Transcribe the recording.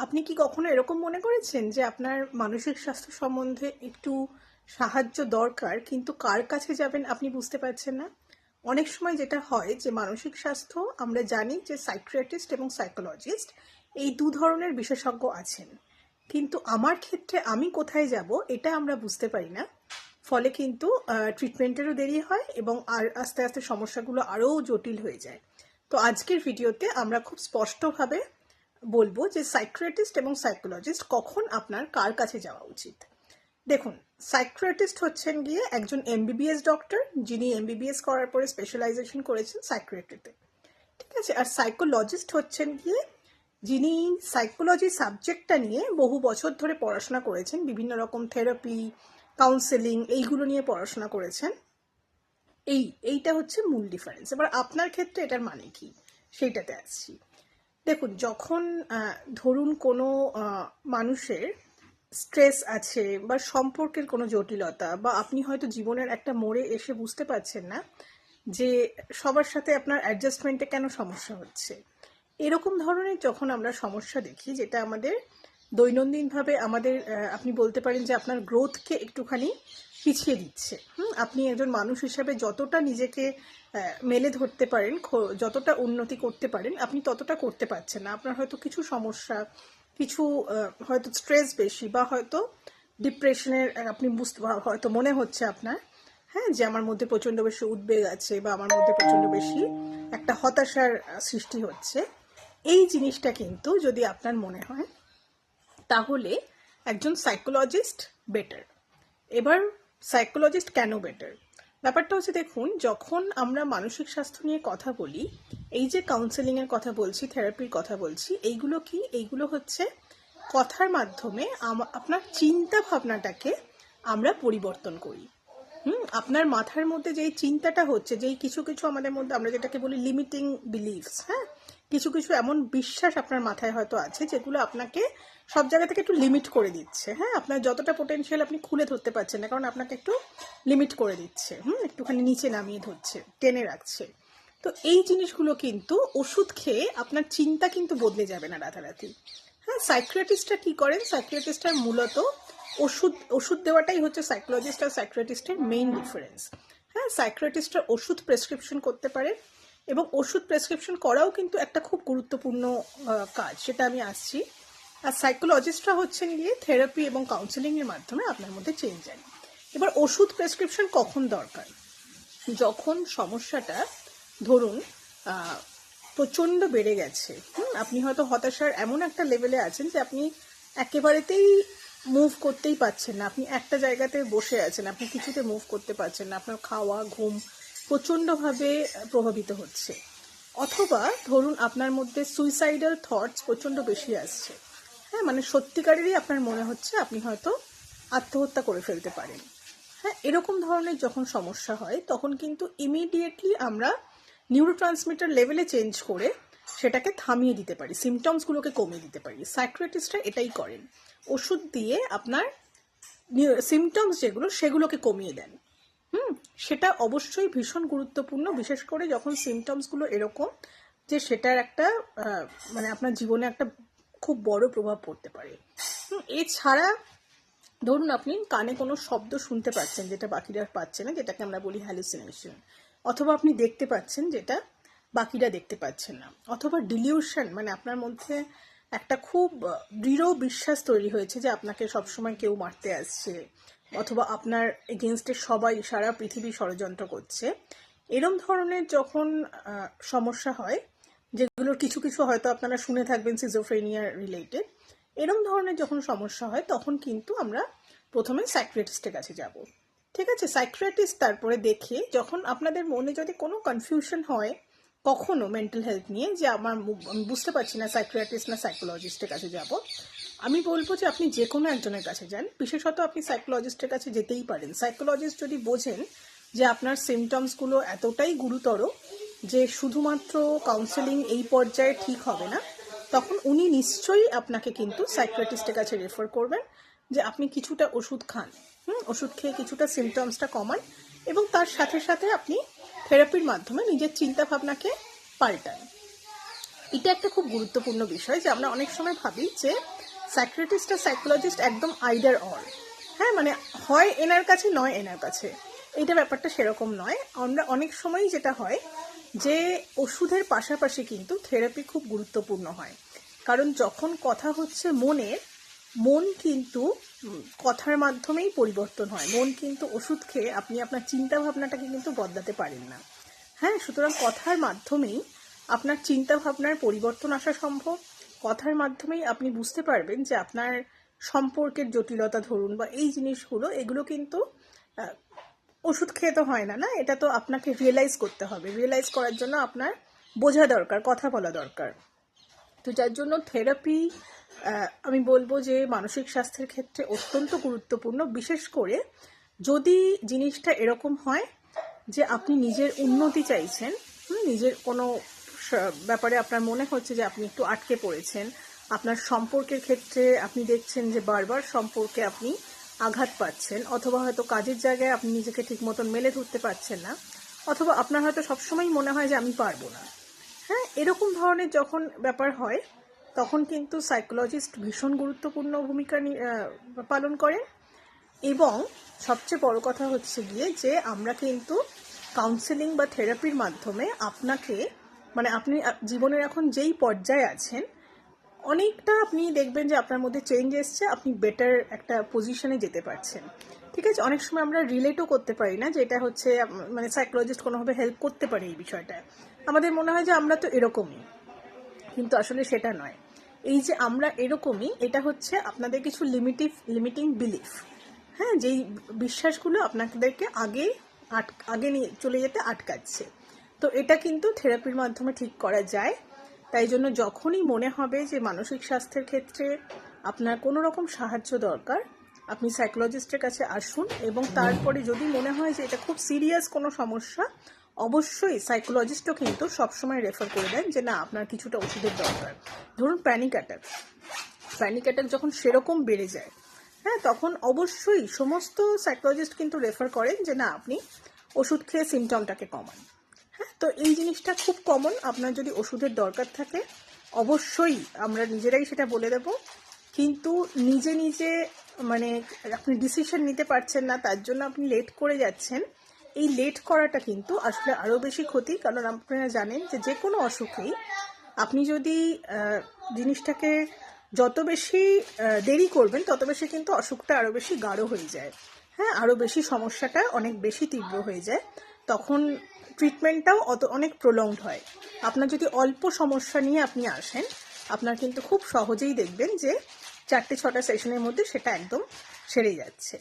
আপনি কি কখনো এরকম মনে করেছেন যে আপনার মানসিক স্বাস্থ্য সম্বন্ধে একটু সাহায্য দরকার, কিন্তু কার কাছে যাবেন আপনি বুঝতে পারছেন না? অনেক সময় যেটা হয় যে মানসিক স্বাস্থ্য আমরা জানি যে সাইকিয়াট্রিস্ট এবং সাইকোলজিস্ট এই দু ধরনের বিশেষজ্ঞ আছেন, কিন্তু আমার ক্ষেত্রে আমি কোথায় যাব এটা আমরা বুঝতে পারি না। ফলে কিন্তু ট্রিটমেন্টেরও দেরি হয় এবং আর আস্তে আস্তে সমস্যাগুলো আরও জটিল হয়ে যায়। তো আজকের ভিডিওতে আমরা খুব স্পষ্টভাবে বলবো যে সাইকিয়াট্রিস্ট এবং সাইকোলজিস্ট কখন আপনার কার কাছে যাওয়া উচিত। দেখুন, সাইকিয়াট্রিস্ট হচ্ছেন গিয়ে একজন এমবিবিএস ডক্টর, যিনি এমবিবিএস করার পরে স্পেশালাইজেশন করেছেন সাইকিয়াট্রিতে, ঠিক আছে। আর সাইকোলজিস্ট হচ্ছেন গিয়ে যিনি সাইকোলজি সাবজেক্টটা নিয়ে বহু বছর ধরে পড়াশোনা করেছেন, বিভিন্ন রকম থেরাপি, কাউন্সেলিং এইগুলো নিয়ে পড়াশোনা করেছেন। এইটা হচ্ছে মূল ডিফারেন্স। এবার আপনার ক্ষেত্রে এটার মানে কি সেইটাতে আসছি। দেখুন, যখন ধরুন কোনো মানুষের স্ট্রেস আছে বা সম্পর্কের কোনো জটিলতা, বা আপনি হয়তো জীবনের একটা মোড়ে এসে বুঝতে পারছেন না যে সবার সাথে আপনার অ্যাডজাস্টমেন্টে কেন সমস্যা হচ্ছে, এরকম ধরনের যখন আমরা সমস্যা দেখি যেটা আমাদের দৈনন্দিনভাবে আমাদের আপনি বলতে পারেন যে আপনার গ্রোথকে একটুখানি পিছিয়ে দিচ্ছে। আপনি একজন মানুষ হিসাবে যতটা নিজেকে মেলে ধরতে পারেন, যতটা উন্নতি করতে পারেন, আপনি ততটা করতে পারছেন না। আপনার হয়তো কিছু সমস্যা, কিছু হয়তো স্ট্রেস বেশি, বা হয়তো ডিপ্রেশনের আপনি হয়তো মনে হচ্ছে আপনার, হ্যাঁ, যে আমার মধ্যে প্রচণ্ড বেশি উদ্বেগ আছে, বা আমার মধ্যে প্রচণ্ড বেশি একটা হতাশার সৃষ্টি হচ্ছে। এই জিনিসটা কিন্তু যদি আপনার মনে হয়, তাহলে একজন সাইকোলজিস্ট বেটার। এবার সাইকোলজিস্ট কেন বেটার? ব্যাপারটা হচ্ছে, দেখুন, যখন আমরা মানসিক স্বাস্থ্য নিয়ে কথা বলি, এই যে কাউন্সেলিংয়ের কথা বলছি, থেরাপির কথা বলছি, এইগুলো কি? এইগুলো হচ্ছে কথার মাধ্যমে আপনার চিন্তা ভাবনাটাকে আমরা পরিবর্তন করি। আপনার মাথার মধ্যে যেই চিন্তাটা হচ্ছে, যেই কিছু কিছু আমাদের মধ্যে আমরা যেটাকে বলি লিমিটিং বিলিভস, হ্যাঁ, কিছু কিছু এমন বিশ্বাস আপনার মাথায় হয়তো আছে যেগুলো আপনাকে সব জায়গা থেকে একটু লিমিট করে দিচ্ছে। হ্যাঁ, আপনার যতটা পোটেনশিয়াল আপনি খুলে ধরতে পারছেন না, কারণ আপনাকে একটু লিমিট করে দিচ্ছে, একটুখানি নিচে নামিয়ে ধরছে, টেনে রাখছে। তো এই জিনিসগুলো কিন্তু ওষুধ খেয়ে আপনার চিন্তা কিন্তু বদলে যাবে না রাতারাতি। হ্যাঁ, সাইকিয়াট্রিস্টরা কী করেন? সাইকিয়াট্রিস্টরা মূলত ওষুধ দেওয়াটাই হচ্ছে সাইকোলজিস্ট আর সাইকিয়াট্রিস্টের মেইন ডিফারেন্স। হ্যাঁ, সাইকিয়াট্রিস্টরা ওষুধ প্রেসক্রিপশন করতে পারে, এবং ওষুধ প্রেসক্রিপশন করাও কিন্তু একটা খুব গুরুত্বপূর্ণ কাজ, সেটা আমি আসছি। আর সাইকোলজিস্টরা হচ্ছেন গিয়ে থেরাপি এবং কাউন্সেলিংয়ের মাধ্যমে আপনার মধ্যে চেঞ্জ আনে। এবার ওষুধ প্রেসক্রিপশন কখন দরকার? যখন সমস্যাটা ধরুন প্রচণ্ড বেড়ে গেছে, আপনি হয়তো হতাশার এমন একটা লেভেলে আছেন যে আপনি একেবারেতেই মুভ করতেই পারছেন না, আপনি একটা জায়গাতে বসে আছেন, আপনি কিছুতে মুভ করতে পারছেন না, আপনার খাওয়া ঘুম প্রচণ্ডভাবে প্রভাবিত হচ্ছে। অথবা ধরুন আপনার মধ্যে সুইসাইডাল থটস প্রচণ্ড বেশি আসছে, হ্যাঁ, মানে সত্যিকারেরই আপনার মনে হচ্ছে আপনি হয়তো আত্মহত্যা করে ফেলতে পারেন। হ্যাঁ, এরকম ধরনের যখন সমস্যা হয়, তখন কিন্তু ইমিডিয়েটলি আমরা নিউরোট্রান্সমিটার লেভেলে চেঞ্জ করে সেটাকে থামিয়ে দিতে পারি, সিমটমসগুলোকে কমিয়ে দিতে পারি। সাইকিয়াট্রিস্টরা এটাই করেন, ওষুধ দিয়ে আপনার সিমটমস যেগুলো সেগুলোকে কমিয়ে দেন। সেটা অবশ্যই ভীষণ গুরুত্বপূর্ণ, বিশেষ করে যখন সিমটমসগুলো এরকম যে সেটার একটা মানে আপনার জীবনে একটা খুব বড় প্রভাব পড়তে পারে। এছাড়া ধরুন আপনি কানে কোনো শব্দ শুনতে পাচ্ছেন যেটা বাকিরা পাচ্ছে না, যেটাকে আমরা বলি হ্যালুসিনেশন, অথবা আপনি দেখতে পাচ্ছেন যেটা বাকিরা দেখতে পাচ্ছেন না, অথবা ডিলিউশন, মানে আপনার মধ্যে একটা খুব দৃঢ় বিশ্বাস তৈরি হয়েছে যে আপনাকে সবসময় কেউ মারতে আসছে, অথবা আপনার এগেনস্টে সবাই, সারা পৃথিবী ষড়যন্ত্র করছে। এরম ধরনের যখন সমস্যা হয়, যেগুলোর কিছু কিছু হয়তো আপনারা শুনে থাকবেন সিজোফ্রেনিয়া রিলেটেড, এরম ধরনের যখন সমস্যা হয়, তখন কিন্তু আমরা প্রথমে সাইকিয়াট্রিস্টের কাছে যাব। ঠিক আছে, সাইকিয়াট্রিস্ট তারপরে দেখে, যখন আপনাদের মনে যদি কোনো কনফিউশন হয় কখনো মেন্টাল হেলথ নিয়ে, যে আমি বুঝতে পারছি না সাইকিয়াট্রিস্ট না সাইকোলজিস্টের কাছে যাব, আমি বলবো যে আপনি যে কোনো একজনের কাছে যান। বিশেষত আপনি সাইকোলজিস্টের কাছে যেতেই পারেন। সাইকোলজিস্ট যদি বোঝেন যে আপনার সিমটমসগুলো এতটাই গুরুতর যে শুধুমাত্র কাউন্সেলিং এই পর্যায়ে ঠিক হবে না, তখন উনি নিশ্চয়ই আপনাকে কিন্তু সাইকিয়াট্রিস্টের কাছে রেফার করবেন, যে আপনি কিছুটা ওষুধ খান, ওষুধ খেয়ে কিছুটা সিমটমসটা কমান, এবং তার সাথে সাথে আপনি থেরাপির মাধ্যমে নিজের চিন্তাভাবনাকে পাল্টান। এটা একটা খুব গুরুত্বপূর্ণ বিষয় যে আমরা অনেক সময় ভাবি যে সাইকিয়াট্রিস্ট আর সাইকোলজিস্ট একদম আইদার অর, হ্যাঁ, মানে হয় এনার কাছে নয় এনার কাছে, এইটা ব্যাপারটা সেরকম নয়। আমরা অনেক সময়ই যেটা হয় যে ওষুধের পাশাপাশি কিন্তু থেরাপি খুব গুরুত্বপূর্ণ হয়। কারণ যখন কথা হচ্ছে মনের, মন কিন্তু কথার মাধ্যমেই পরিবর্তন হয়। মন কিন্তু ওষুধ খেয়ে আপনি আপনার চিন্তা ভাবনাটাকে কিন্তু বদলাতে পারেন না, হ্যাঁ। সুতরাং কথার মাধ্যমেই আপনার চিন্তা ভাবনার পরিবর্তন আসা সম্ভব। কথার মাধ্যমেই আপনি বুঝতে পারবেন যে আপনার সম্পর্কের জটিলতা ধরুন বা এই জিনিসগুলো, এগুলো কিন্তু ওষুধ খেয়ে তো হয় না, না, এটা তো আপনাকে রিয়েলাইজ করতে হবে। রিয়েলাইজ করার জন্য আপনার বোঝা দরকার, কথা বলা দরকার। তো যার জন্য থেরাপি আমি বলবো যে মানসিক স্বাস্থ্যের ক্ষেত্রে অত্যন্ত গুরুত্বপূর্ণ, বিশেষ করে যদি জিনিসটা এরকম হয় যে আপনি নিজের উন্নতি চাইছেন, নিজের কোনো ব্যাপারে আপনার মনে হচ্ছে যে আপনি একটু আটকে পড়েছেন, আপনার সম্পর্কের ক্ষেত্রে আপনি দেখছেন যে বারবার সম্পর্কে আপনি আঘাত পাচ্ছেন, অথবা হয়তো কাজের জায়গায় আপনি নিজেকে ঠিক মতন মেলে ধরতে পারছেন না, অথবা আপনার হয়তো সবসময় মনে হয় যে আমি পারবো না, হ্যাঁ, এরকম ধরনের যখন ব্যাপার হয় তখন কিন্তু সাইকোলজিস্ট ভীষণ গুরুত্বপূর্ণ ভূমিকা পালন করেন। এবং সবচেয়ে বড় কথা হচ্ছে গিয়ে যে আমরা কিন্তু কাউন্সেলিং বা থেরাপির মাধ্যমে আপনাকে, মানে আপনি জীবনের এখন যেই পর্যায়ে আছেন অনেকটা আপনি দেখবেন যে আপনার মধ্যে চেঞ্জ এসছে, আপনি বেটার একটা পজিশনে যেতে পারছেন, ঠিক আছে। অনেক সময় আমরা রিলেটও করতে পারি না যে এটা হচ্ছে, মানে সাইকোলজিস্ট কোনোভাবে হেল্প করতে পারে এই বিষয়টায়। আমাদের মনে হয় যে আমরা তো এরকমই, কিন্তু আসলে সেটা নয়। এই যে আমরা এরকমই, এটা হচ্ছে আপনাদের কিছু লিমিটিং বিলিফ, হ্যাঁ, যেই বিশ্বাসগুলো আপনাদেরকে আগে নিয়ে চলে যেতে আটকাচ্ছে। তো এটা কিন্তু থেরাপির মাধ্যমে ঠিক করা যায়। তাই জন্য যখনই মনে হবে যে মানসিক স্বাস্থ্যের ক্ষেত্রে আপনার কোনো রকম সাহায্য দরকার, আপনি সাইকোলজিস্টের কাছে আসুন। এবং তারপরে যদি মনে হয় যে এটা খুব সিরিয়াস কোনো সমস্যা, অবশ্যই সাইকোলজিস্টও কিন্তু সবসময় রেফার করে দেন যে না, আপনার কিছুটা ওষুধের দরকার। ধরুন প্যানিক অ্যাটাক যখন সেরকম বেড়ে যায়, হ্যাঁ, তখন অবশ্যই সমস্ত সাইকোলজিস্ট কিন্তু রেফার করেন যে না, আপনি ওষুধ খেয়ে সিমটমটাকে কমান। হ্যাঁ, তো এই জিনিসটা খুব কমন। আপনার যদি ওষুধের দরকার থাকে অবশ্যই আমরা নিজেরাই সেটা বলে দেব। কিন্তু নিজে নিজে মানে আপনি ডিসিশন নিতে পারছেন না, তার জন্য আপনি লেট করে যাচ্ছেন। এই লেট করাটা কিন্তু আসলে আরও বেশি ক্ষতি। কারণ আপনারা জানেন যে যে কোনো অসুখেই আপনি যদি জিনিসটাকে যত বেশি দেরি করবেন তত বেশি কিন্তু অসুখটা আরও বেশি গাঢ় হয়ে যায়, হ্যাঁ, আরও বেশি সমস্যাটা অনেক বেশি তীব্র হয়ে যায়। তখন ট্রিটমেন্টটাও অনেক প্রলংড হয়। আপনার যদি অল্প সমস্যা নিয়ে আপনি আসেন, আপনার কিন্তু খুব সহজেই দেখবেন যে 4-6টা সেশনের মধ্যে সেটা একদম সেরে যাচ্ছে।